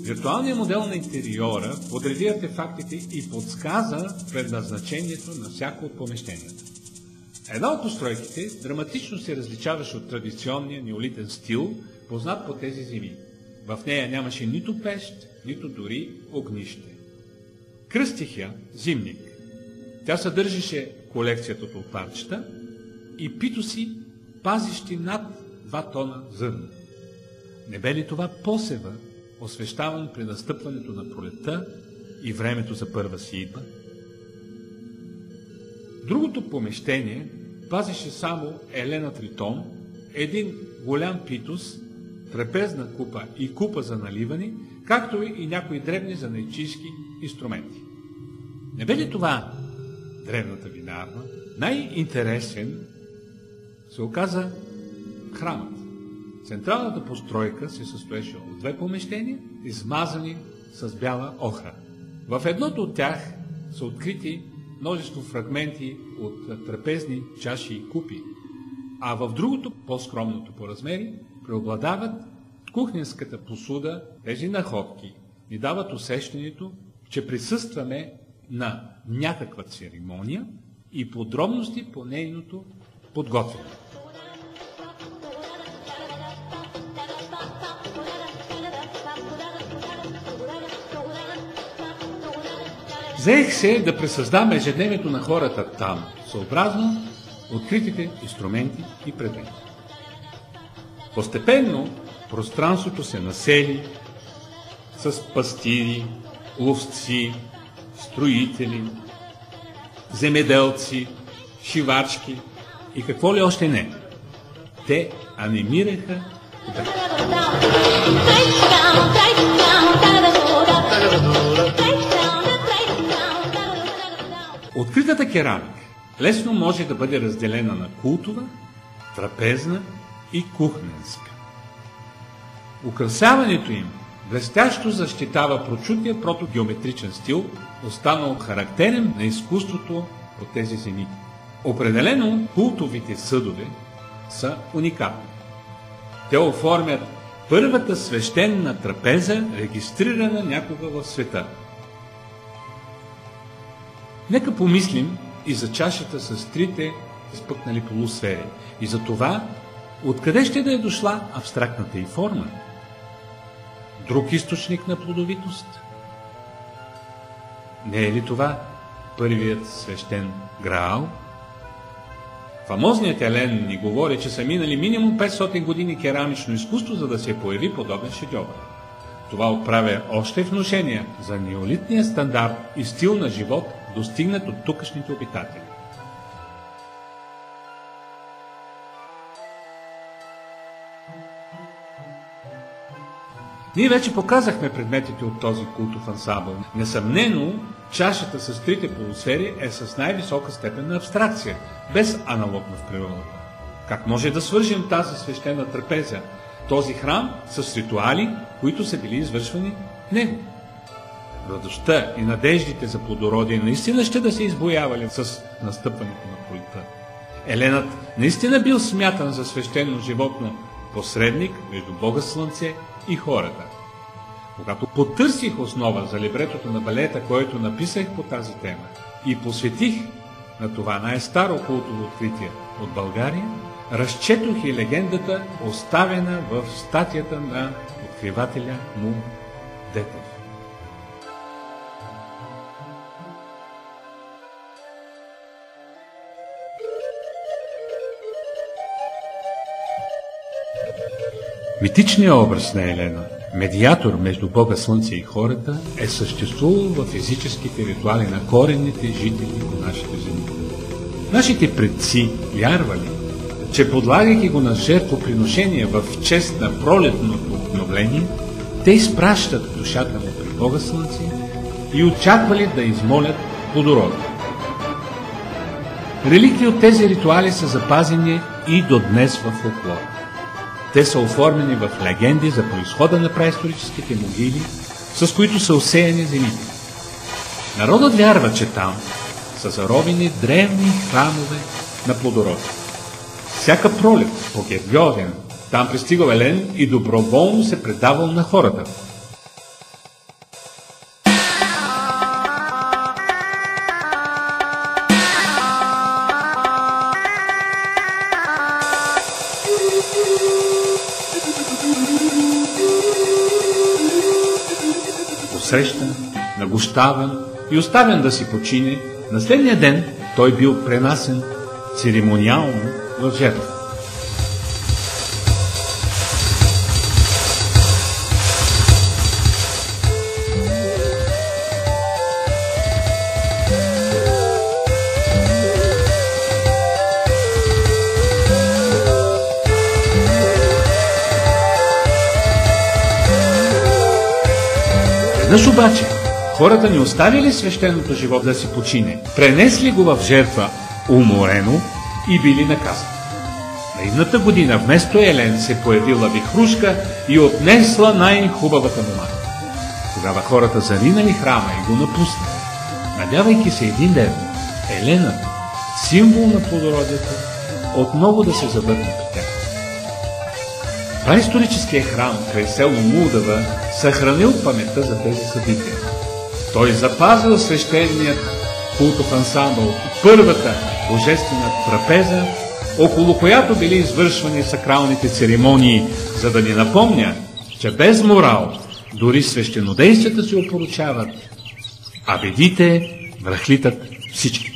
Виртуалният модел на интериора подреди артефактите и подсказа предназначението на всяко от помещенията. Една от постройките драматично се различаваше от традиционния неолитен стил, познат по тези земи. В нея нямаше нито пещ, нито дори огнище. Кръстих я зимник. Тя съдържаше колекцията от парчета и питоси, пазещи над 2 тона зърно. Не бе ли това посева, освещаван при настъпването на пролетта и времето за първа сеитба? Другото помещение пазеше само Елена Тритон, един голям питос, трапезна купа и купа за наливане, както и някои дребни занаятчийски инструменти. Не бе ли това древната винарна? Най-интересен се оказа храмът. Централната постройка се състоеше от 2 помещения, измазани с бяла охра. В едното от тях са открити множество фрагменти от трапезни чаши и купи, а в другото, по-скромното по размери, преобладават кухненската посуда. Тези находки ни дават усещането, че присъстваме на някаква церемония и подробности по нейното подготвяне. Заех се да пресъздам ежедневието на хората там, съобразно откритите инструменти и предмети. Постепенно пространството се насели с пастири, ловци, строители, земеделци, шивачки и какво ли още не. Те анимираха Откритата керамика лесно може да бъде разделена на култова, трапезна и кухненска. Украсяването им блестящо защитава прочутия протогеометричен стил, останал характерен на изкуството от тези земи. Определено култовите съдове са уникални. Те оформят първата свещена трапеза, регистрирана някога в света. Нека помислим и за чашата с 3 изпъкнали полусфери и за това, откъде ще да е дошла абстрактната й форма. Друг източник на плодовитост? Не е ли това първият свещен Граал? Фамозният Елен ни говори, че са минали минимум 500 години керамично изкуство, за да се появи подобен шедьовър. Това отправя още внушения за неолитния стандарт и стил на живот, достигнат от тукашните обитатели. Ние вече показахме предметите от този култов ансамбъл. Несъмнено, чашата с 3 полусфери е с най-висока степен на абстракция, без аналогно в природата. Как може да свържем тази свещена трапеза, този храм с ритуали, които са били извършвани в него? Радостта и надеждите за плодородие наистина ще да се избоявали с настъпването на пролетта. Еленът наистина бил смятан за свещено животно, посредник между Бога Слънце и хората. Когато потърсих основа за либретото на балета, който написах по тази тема и посветих на това най-старо култово откритие от България, разчетох и легендата, оставена в статията на откривателя му Детев. Митичният образ на Елена, медиатор между Бога Слънце и хората, е съществувал в физическите ритуали на коренните жители по нашите земи. Нашите предци вярвали, че подлагайки го на жертвоприношение в чест на пролетното обновление, те изпращат душата му при Бога Слънце и очаквали да измолят плодородие. Реликви от тези ритуали са запазени и до днес в фолклора. Те са оформени в легенди за произхода на праисторическите могили, с които са осеяни земите. Народът вярва, че там са заровени древни храмове на плодородие. Всяка пролет по Гергьовден там пристигал Елен и доброволно се предавал на хората. посрещан, нагощаван и оставен да си почине, на следния ден той бил пренасен церемониално в жертва. Веднъж обаче хората не оставили свещеното живот да си почине, пренесли го в жертва уморено и били наказани. На идната година вместо Елен се появила вихрушка и отнесла най-хубавата момата. Тогава хората заринали храма и го напуснали, надявайки се един ден Елената, символ на плодородието, отново да се завърне при тях. Праисторическият храм край село Молдава съхранил паметта за тези събития. Той запазил свещеният култов ансамбъл, първата божествена трапеза, около която били извършвани сакралните церемонии, за да ни напомня, че без морал дори свещенодействията се опоручават, а бедите връхлитат всички.